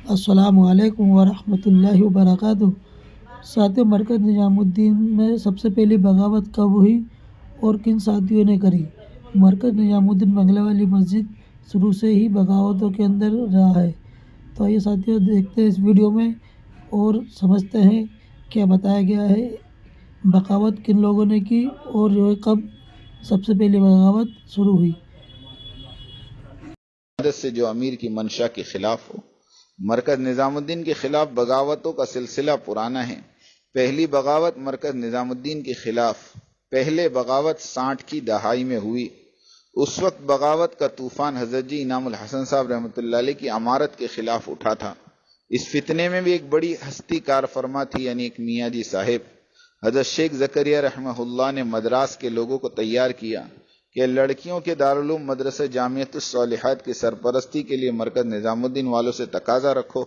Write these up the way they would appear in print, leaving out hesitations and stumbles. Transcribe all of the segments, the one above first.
السلام علیکم ورحمۃ اللہ وبرکاتہ۔ ساتھیو، مرکز نظام الدین میں سب سے پہلی بغاوت کب ہوئی اور کن ساتھیوں نے کری؟ مرکز نظام الدین بنگلہ والی مسجد شروع سے ہی بغاوتوں کے اندر رہا ہے۔ تو آئیے ساتھیو دیکھتے ہیں اس ویڈیو میں اور سمجھتے ہیں کیا بتایا گیا ہے، بغاوت کن لوگوں نے کی اور کب سب سے پہلی بغاوت شروع ہوئی۔ سے جو امیر کی منشا کے خلاف ہو۔ مرکز نظام الدین کے خلاف بغاوتوں کا سلسلہ پرانا ہے۔ پہلی بغاوت مرکز نظام الدین کے خلاف پہلے بغاوت 60 کی دہائی میں ہوئی۔ اس وقت بغاوت کا طوفان حضرت جی انعام الحسن صاحب رحمۃ اللہ علیہ کی امارت کے خلاف اٹھا تھا۔ اس فتنے میں بھی ایک بڑی ہستی کار فرما تھی، یعنی ایک میاں جی صاحب۔ حضرت شیخ زکریا رحمہ اللہ نے مدراس کے لوگوں کو تیار کیا کہ لڑکیوں کے دارالعلوم مدرسہ جامعۃ الصالحات کی سرپرستی کے لیے مرکز نظام الدین والوں سے تقاضا رکھو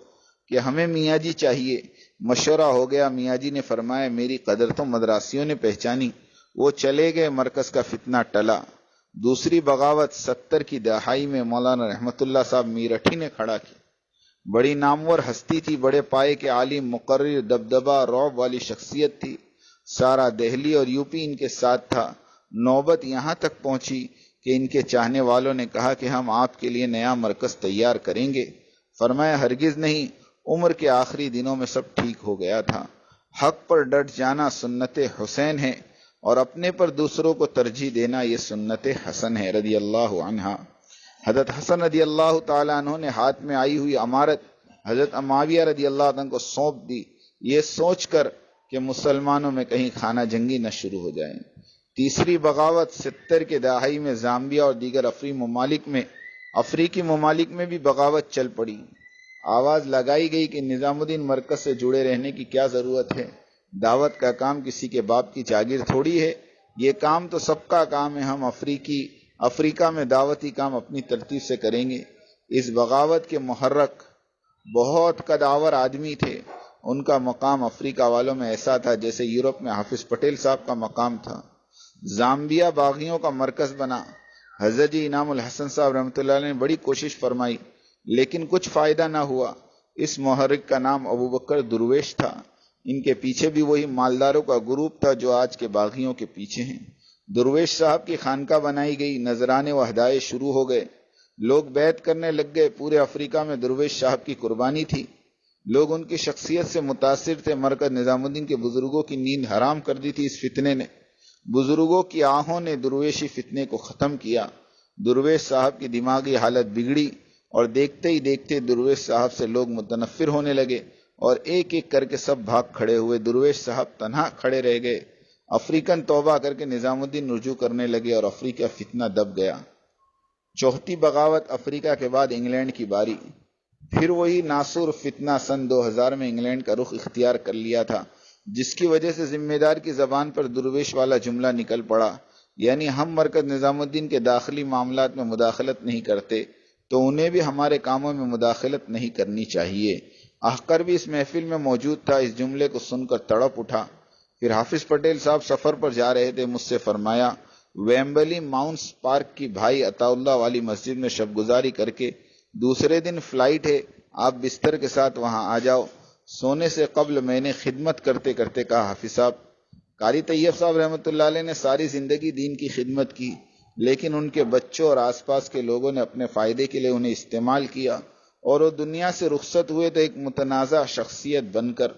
کہ ہمیں میاں جی چاہیے۔ مشورہ ہو گیا، میاں جی نے فرمایا میری قدر تو مدراسیوں نے پہچانی، وہ چلے گئے، مرکز کا فتنہ ٹلا۔ دوسری بغاوت 70 کی دہائی میں مولانا رحمت اللہ صاحب میرٹھی نے کھڑا کی۔ بڑی نامور ہستی تھی، بڑے پائے کے عالم، مقرر، دبدبہ، رعب والی شخصیت تھی۔ سارا دہلی اور یوپی ان کے ساتھ تھا۔ نوبت یہاں تک پہنچی کہ ان کے چاہنے والوں نے کہا کہ ہم آپ کے لیے نیا مرکز تیار کریں گے۔ فرمایا ہرگز نہیں، عمر کے آخری دنوں میں سب ٹھیک ہو گیا تھا۔ حق پر ڈٹ جانا سنت حسین ہے اور اپنے پر دوسروں کو ترجیح دینا یہ سنت حسن ہے رضی اللہ عنہ۔ حضرت حسن رضی اللہ تعالیٰ عنہ نے ہاتھ میں آئی ہوئی امارت حضرت معاویہ رضی اللہ عنہ کو سونپ دی، یہ سوچ کر کہ مسلمانوں میں کہیں خانہ جنگی نہ شروع ہو جائے۔ تیسری بغاوت 70 کے دہائی میں زامبیا اور دیگر افریقی ممالک میں بھی بغاوت چل پڑی۔ آواز لگائی گئی کہ نظام الدین مرکز سے جڑے رہنے کی کیا ضرورت ہے، دعوت کا کام کسی کے باپ کی جاگیر تھوڑی ہے، یہ کام تو سب کا کام ہے، ہم افریقہ میں دعوتی کام اپنی ترتیب سے کریں گے۔ اس بغاوت کے محرک بہت قدآور آدمی تھے، ان کا مقام افریقہ والوں میں ایسا تھا جیسے یورپ میں حافظ پٹیل صاحب کا مقام تھا۔ زامبیا باغیوں کا مرکز بنا۔ حضرت جی انعام الحسن صاحب رحمۃ اللہ علیہ نے بڑی کوشش فرمائی لیکن کچھ فائدہ نہ ہوا۔ اس محرک کا نام ابو بکر درویش تھا۔ ان کے پیچھے بھی وہی مالداروں کا گروپ تھا جو آج کے باغیوں کے پیچھے ہیں۔ درویش صاحب کی خانقاہ بنائی گئی، نذرانے و ہدایے شروع ہو گئے، لوگ بیعت کرنے لگ گئے۔ پورے افریقہ میں درویش صاحب کی قربانی تھی، لوگ ان کی شخصیت سے متاثر تھے۔ مرکز نظام الدین کے بزرگوں کی نیند حرام کر دی تھی اس فتنے نے۔ بزرگوں کی آہوں نے درویشی فتنے کو ختم کیا۔ درویش صاحب کی دماغی حالت بگڑی اور دیکھتے ہی دیکھتے درویش صاحب سے لوگ متنفر ہونے لگے اور ایک ایک کر کے سب بھاگ کھڑے ہوئے، درویش صاحب تنہا کھڑے رہ گئے۔ افریقن توبہ کر کے نظام الدین رجوع کرنے لگے اور افریقہ فتنہ دب گیا۔ چوتھی بغاوت افریقہ کے بعد انگلینڈ کی باری۔ پھر وہی ناسور فتنہ سن 2000 میں انگلینڈ کا رخ اختیار کر لیا تھا، جس کی وجہ سے ذمہ دار کی زبان پر درویش والا جملہ نکل پڑا، یعنی ہم مرکز نظام الدین کے داخلی معاملات میں مداخلت نہیں کرتے تو انہیں بھی ہمارے کاموں میں مداخلت نہیں کرنی چاہیے۔ احقر بھی اس محفل میں موجود تھا، اس جملے کو سن کر تڑپ اٹھا۔ پھر حافظ پٹیل صاحب سفر پر جا رہے تھے، مجھ سے فرمایا ویمبلی ماؤنٹس پارک کی بھائی عطا اللہ والی مسجد میں شب گزاری کر کے دوسرے دن فلائٹ ہے، آپ بستر کے ساتھ وہاں آ جاؤ۔ سونے سے قبل میں نے خدمت کرتے کرتے کہا حافظ صاحب، قاری طیب صاحب رحمۃ اللہ علیہ نے ساری زندگی دین کی خدمت کی، لیکن ان کے بچوں اور آس پاس کے لوگوں نے اپنے فائدے کے لیے انہیں استعمال کیا اور وہ دنیا سے رخصت ہوئے تو ایک متنازع شخصیت بن کر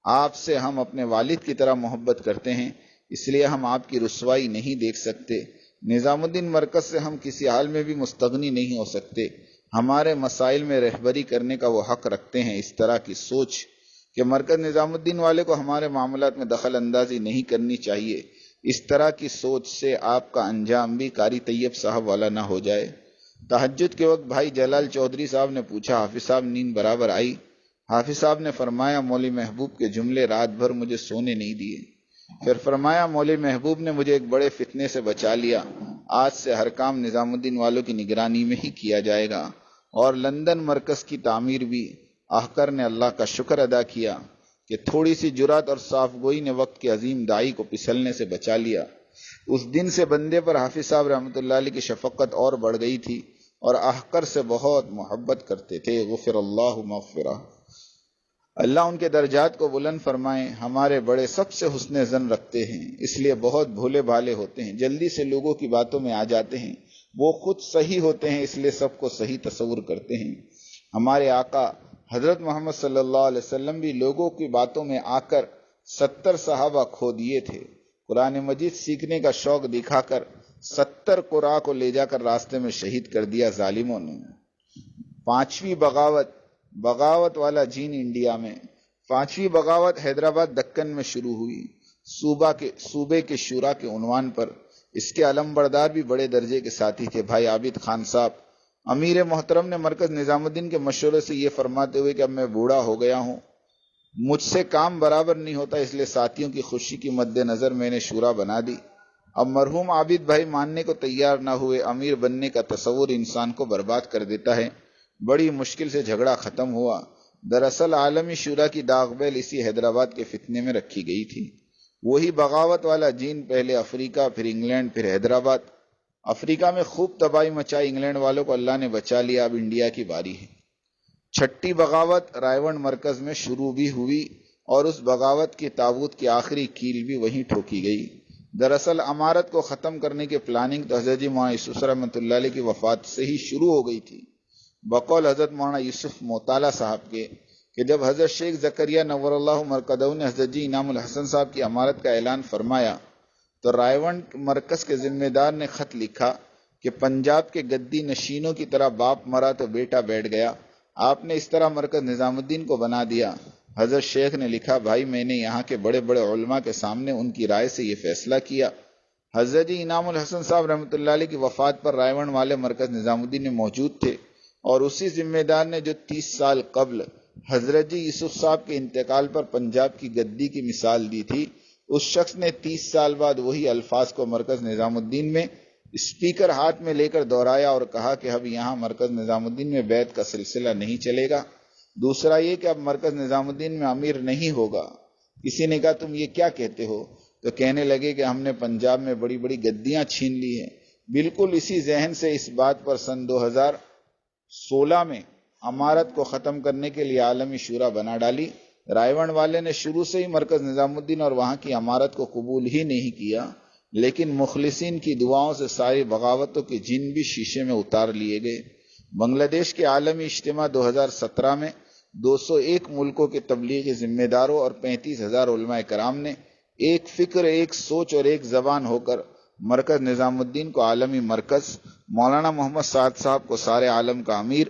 آپ سے ہم اپنے والد کی طرح محبت کرتے ہیں، اس لیے ہم آپ کی رسوائی نہیں دیکھ سکتے۔ نظام الدین مرکز سے ہم کسی حال میں بھی مستغنی نہیں ہو سکتے، ہمارے مسائل میں رہبری کرنے کا وہ حق رکھتے ہیں۔ اس طرح کی سوچ کہ مرکز نظام الدین والے کو ہمارے معاملات میں دخل اندازی نہیں کرنی چاہیے، اس طرح کی سوچ سے آپ کا انجام بھی قاری طیب صاحب والا نہ ہو جائے۔ تہجد کے وقت بھائی جلال چودھری صاحب نے پوچھا حافظ صاحب نیند برابر آئی؟ حافظ صاحب نے فرمایا مولوی محبوب کے جملے رات بھر مجھے سونے نہیں دیے۔ پھر فرمایا مولوی محبوب نے مجھے ایک بڑے فتنے سے بچا لیا، آج سے ہر کام نظام الدین والوں کی نگرانی میں ہی کیا جائے گا، اور لندن مرکز کی تعمیر بھی۔ احقر نے اللہ کا شکر ادا کیا کہ تھوڑی سی جرات اور صاف گوئی نے وقت کے عظیم دائی کو پھسلنے سے بچا لیا۔ اس دن سے بندے پر حافظ صاحب رحمۃ اللہ علیہ کی شفقت اور بڑھ گئی تھی اور احقر سے بہت محبت کرتے تھے۔ غفر اللہ مغفرہ، اللہ ان کے درجات کو بلند فرمائیں۔ ہمارے بڑے سب سے حسن ظن رکھتے ہیں، اس لیے بہت بھولے بھالے ہوتے ہیں، جلدی سے لوگوں کی باتوں میں آ جاتے ہیں۔ وہ خود صحیح ہوتے ہیں، اس لیے سب کو صحیح تصور کرتے ہیں۔ ہمارے آقا حضرت محمد صلی اللہ علیہ وسلم بھی لوگوں کی باتوں میں آ کر 70 صحابہ کھو دیے تھے۔ قرآن مجید سیکھنے کا شوق دکھا کر 70 قرآن کو لے جا کر راستے میں شہید کر دیا ظالموں نے۔ پانچویں بغاوت، بغاوت والا جین انڈیا میں۔ پانچویں بغاوت حیدرآباد دکن میں شروع ہوئی، صوبے کے شورا کے عنوان پر۔ اس کے علمبردار بھی بڑے درجے کے ساتھی تھے بھائی عابد خان صاحب۔ امیر محترم نے مرکز نظام الدین کے مشورے سے یہ فرماتے ہوئے کہ اب میں بوڑھا ہو گیا ہوں، مجھ سے کام برابر نہیں ہوتا، اس لیے ساتھیوں کی خوشی کی مد نظر میں نے شورا بنا دی۔ اب مرحوم عابد بھائی ماننے کو تیار نہ ہوئے۔ امیر بننے کا تصور انسان کو برباد کر دیتا ہے۔ بڑی مشکل سے جھگڑا ختم ہوا۔ دراصل عالمی شورا کی داغ بیل اسی حیدرآباد کے فتنے میں رکھی گئی تھی۔ وہی بغاوت والا جین، پہلے افریقہ، پھر انگلینڈ، پھر حیدرآباد۔ افریقہ میں خوب تباہی مچائی، انگلینڈ والوں کو اللہ نے بچا لیا۔ اب انڈیا کی باری ہے۔ چھٹی بغاوت رائے مرکز میں شروع بھی ہوئی اور اس بغاوت کی تابوت کی آخری کیل بھی وہیں ٹھوکی گئی۔ دراصل امارت کو ختم کرنے کی پلاننگ تو حضرت جی مولانا یوسف رحمۃ اللہ علیہ کی وفات سے ہی شروع ہو گئی تھی۔ بقول حضرت مولانا یوسف موطالعہ صاحب کے کہ جب حضرت شیخ زکریا نور اللہ مرقدہ نے حضرت جی انعام الحسن صاحب کی امارت کا اعلان فرمایا تو رائےونڈ مرکز کے ذمہ دار نے خط لکھا کہ پنجاب کے گدی نشینوں کی طرح باپ مرا تو بیٹا بیٹھ گیا، آپ نے اس طرح مرکز نظام الدین کو بنا دیا۔ حضرت شیخ نے لکھا، بھائی میں نے یہاں کے بڑے بڑے علماء کے سامنے ان کی رائے سے یہ فیصلہ کیا۔ حضرت جی انعام الحسن صاحب رحمۃ اللہ علیہ کی وفات پر رائےونڈ والے مرکز نظام الدین میں موجود تھے، اور اسی ذمہ دار نے جو 30 سال قبل حضرت جی یوسف صاحب کے انتقال پر پنجاب کی گدی کی مثال دی تھی، اس شخص نے 30 سال بعد وہی الفاظ کو مرکز نظام الدین میں اسپیکر ہاتھ میں لے کر دہرایا اور کہا کہ اب یہاں مرکز نظام الدین میں بیعت کا سلسلہ نہیں چلے گا۔ دوسرا یہ کہ اب مرکز نظام الدین میں امیر نہیں ہوگا۔ کسی نے کہا تم یہ کیا کہتے ہو؟ تو کہنے لگے کہ ہم نے پنجاب میں بڑی بڑی گدیاں چھین لی ہیں۔ بالکل اسی ذہن سے اس بات پر سن 2016 میں امارت کو ختم کرنے کے لیے عالمی شورا بنا ڈالی۔ رائےونڈ والے نے شروع سے ہی مرکز نظام الدین اور وہاں کی امارت کو قبول ہی نہیں کیا، لیکن مخلصین کی دعاؤں سے ساری بغاوتوں کے جن بھی شیشے میں اتار لیے گئے۔ بنگلہ دیش کے عالمی اجتماع 2017 میں 201 ملکوں کے تبلیغی ذمہ داروں اور 35,000 علماء کرام نے ایک فکر، ایک سوچ اور ایک زبان ہو کر مرکز نظام الدین کو عالمی مرکز، مولانا محمد سعد صاحب کو سارے عالم کا امیر،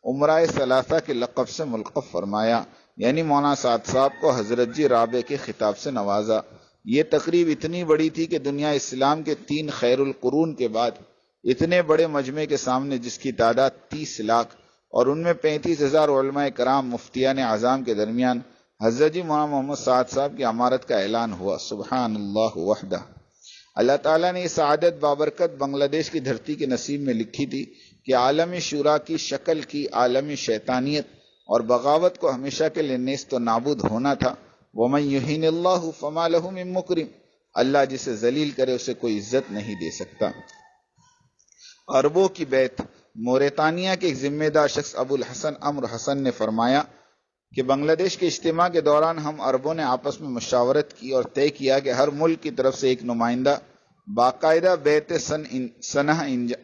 عمرائے ثلاثہ کے لقب سے ملقب فرمایا، یعنی مولانا سعد صاحب کو حضرت جی رابع کے خطاب سے نوازا۔ یہ تقریب اتنی بڑی تھی کہ دنیا اسلام کے 3 خیر القرون کے بعد اتنے بڑے مجمع کے سامنے، جس کی تعداد 30 لاکھ اور ان میں 35,000 علماء کرام مفتیان اعظام کے درمیان حضرت جی مولانا محمد سعد صاحب کی امارت کا اعلان ہوا۔ سبحان اللہ وحدہ۔ اللہ تعالیٰ نے یہ سعادت بابرکت بنگلہ دیش کی دھرتی کے نصیب میں لکھی تھی کہ عالمی شورا کی شکل کی عالمی شیطانیت اور بغاوت کو ہمیشہ کے لیے نیست و نابود ہونا تھا۔ وَمَن يُهِنِ اللَّهُ فَمَا لَهُ مِن مُكْرِمٍ، اللہ جسے ذلیل کرے اسے کوئی عزت نہیں دے سکتا۔ عربوں کی بیعت۔ موریتانیہ کے ایک ذمہ دار شخص ابو الحسن عمرو حسن نے فرمایا کہ بنگلہ دیش کے اجتماع کے دوران ہم عربوں نے آپس میں مشاورت کی اور طے کیا کہ ہر ملک کی طرف سے ایک نمائندہ باقاعدہ بیعت سنہ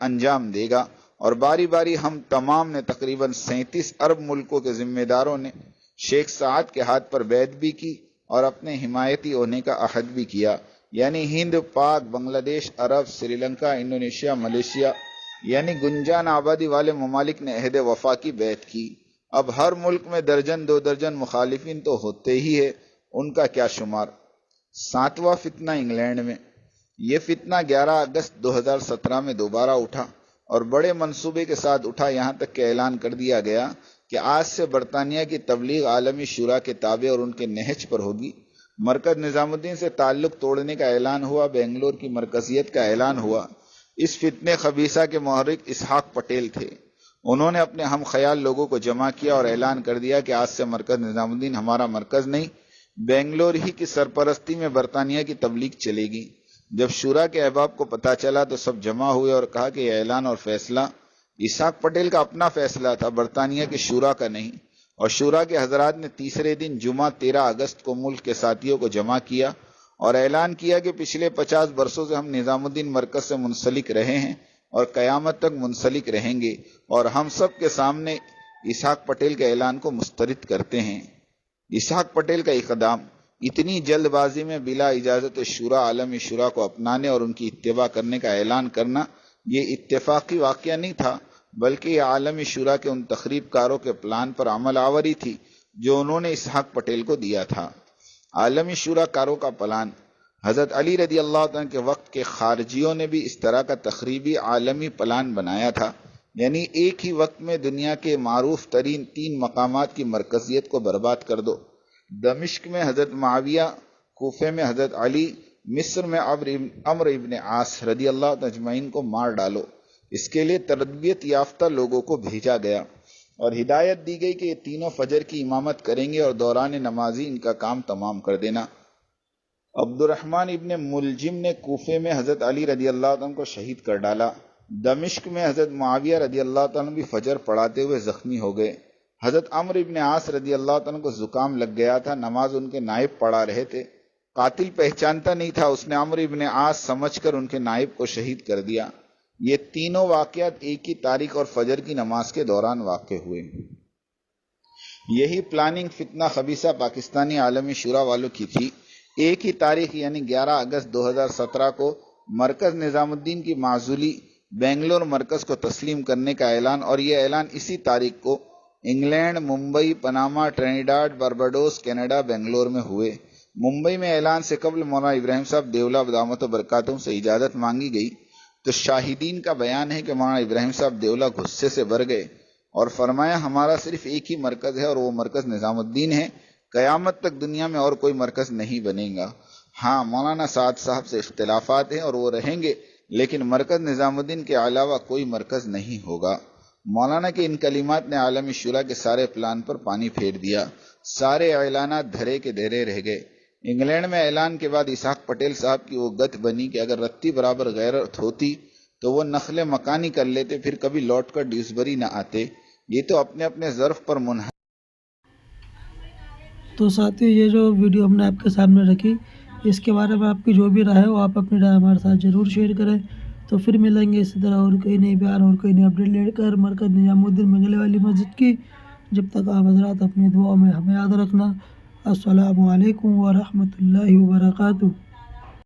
انجام دے گا، اور باری باری ہم تمام نے تقریباً 37 عرب ملکوں کے ذمہ داروں نے شیخ سعد کے ہاتھ پر بیعت بھی کی اور اپنے حمایتی ہونے کا عہد بھی کیا، یعنی ہند، پاک، بنگلہ دیش، عرب، سری لنکا، انڈونیشیا، ملیشیا، یعنی گنجان آبادی والے ممالک نے عہد وفا کی بیعت کی۔ اب ہر ملک میں درجن 2 درجن مخالفین تو ہوتے ہی ہے، ان کا کیا شمار۔ 7واں فتنہ انگلینڈ میں۔ یہ فتنہ 11 اگست 2017 میں دوبارہ اٹھا اور بڑے منصوبے کے ساتھ اٹھا، یہاں تک کہ اعلان کر دیا گیا کہ آج سے برطانیہ کی تبلیغ عالمی شورا کے تابع اور ان کے نہج پر ہوگی۔ مرکز نظام الدین سے تعلق توڑنے کا اعلان ہوا، بنگلور کی مرکزیت کا اعلان ہوا۔ اس فتنے خبیثہ کے محرک اسحاق پٹیل تھے۔ انہوں نے اپنے ہم خیال لوگوں کو جمع کیا اور اعلان کر دیا کہ آج سے مرکز نظام الدین ہمارا مرکز نہیں، بنگلور ہی کی سرپرستی میں برطانیہ کی تبلیغ چلے گی۔ جب شورا کے احباب کو پتہ چلا تو سب جمع ہوئے اور کہا کہ یہ اعلان اور فیصلہ اسحاق پٹیل کا اپنا فیصلہ تھا، برطانیہ کے شورا کا نہیں، اور شورا کے حضرات نے تیسرے دن جمعہ 13 اگست کو ملک کے ساتھیوں کو جمع کیا اور اعلان کیا کہ پچھلے 50 برسوں سے ہم نظام الدین مرکز سے منسلک رہے ہیں اور قیامت تک منسلک رہیں گے، اور ہم سب کے سامنے اسحاق پٹیل کے اعلان کو مسترد کرتے ہیں۔ اسحاق پٹیل کا اقدام اتنی جلد بازی میں بلا اجازت شورا، عالمی شورا کو اپنانے اور ان کی اتباع کرنے کا اعلان کرنا، یہ اتفاقی واقعہ نہیں تھا، بلکہ یہ عالمی شورا کے ان تخریب کاروں کے پلان پر عمل آوری تھی جو انہوں نے اسحاق پٹیل کو دیا تھا۔ عالمی شورا کاروں کا پلان، حضرت علی رضی اللہ عنہ کے وقت کے خارجیوں نے بھی اس طرح کا تخریبی عالمی پلان بنایا تھا، یعنی ایک ہی وقت میں دنیا کے معروف ترین 3 مقامات کی مرکزیت کو برباد کر دو۔ دمشق میں حضرت معاویہ، کوفے میں حضرت علی، مصر میں عمرو ابن عاص رضی اللہ عنہ اجمعین کو مار ڈالو۔ اس کے لیے تربیت یافتہ لوگوں کو بھیجا گیا اور ہدایت دی گئی کہ یہ تینوں فجر کی امامت کریں گے اور دوران نمازی ان کا کام تمام کر دینا۔ عبد الرحمن ابن ملجم نے کوفے میں حضرت علی رضی اللہ عنہ کو شہید کر ڈالا۔ دمشق میں حضرت معاویہ رضی اللہ عنہ بھی فجر پڑھاتے ہوئے زخمی ہو گئے۔ حضرت عمرو ابن عاص رضی اللہ عنہ کو زکام لگ گیا تھا، نماز ان کے نائب پڑھا رہے تھے، قاتل پہچانتا نہیں تھا، اس نے عمرو ابن عاص سمجھ کر ان کے نائب کو شہید کر دیا۔ یہ تینوں واقعات ایک ہی تاریخ اور فجر کی نماز کے دوران واقع ہوئے۔ یہی پلاننگ فتنہ خبیثہ پاکستانی عالمی شورا والوں کی تھی۔ ایک ہی تاریخ یعنی 11 اگست 2017 کو مرکز نظام الدین کی معزولی، بنگلور مرکز کو تسلیم کرنے کا اعلان، اور یہ اعلان اسی تاریخ کو England, Mumbai, Panama, Trinidad, Barbados, Canada, Bangalore میں ہوئے۔ ممبئی میں اعلان سے قبل مولانا ابراہیم صاحب دیولہ دامت برکاتہم سے اجازت مانگی گئی تو شاہدین کا بیان ہے کہ مولانا ابراہیم صاحب دیولہ غصے سے بھر گئے اور فرمایا ہمارا صرف ایک ہی مرکز ہے اور وہ مرکز نظام الدین ہے، قیامت تک دنیا میں اور کوئی مرکز نہیں بنے گا۔ ہاں، مولانا سعد صاحب سے اختلافات ہیں اور وہ رہیں گے، لیکن مرکز نظام الدین کے علاوہ کوئی مرکز نہیں ہوگا۔ مولانا کے ان کلمات نے عالمی شورا کے سارے پلان پر پانی پھیر دیا، سارے اعلانات دھرے کے دھرے رہ گئے۔ انگلینڈ میں اعلان کے بعد اسحاق پٹیل صاحب کی وہ گت بنی کہ اگر رتی برابر غیرت ہوتی تو وہ نقل مکانی کر لیتے، پھر کبھی لوٹ کر ڈیوزبری نہ آتے۔ یہ تو اپنے اپنے ظرف پر منحصر۔ تو ساتھیو، یہ جو ویڈیو ہم نے آپ کے سامنے رکھی، اس کے بارے میں آپ کی جو بھی رائے ہو، آپ اپنی رائے ہمارے ساتھ ضرور شیئر کریں۔ تو پھر ملیں گے اسی طرح اور کوئی نئی بیان اور کوئی نئی اپڈیٹ لے کر مرکز نظام الدین بنگلے والی مسجد کی۔ جب تک آپ حضرات اپنی دعاؤں میں ہمیں یاد رکھنا۔ السلام علیکم ورحمۃ اللہ وبرکاتہ۔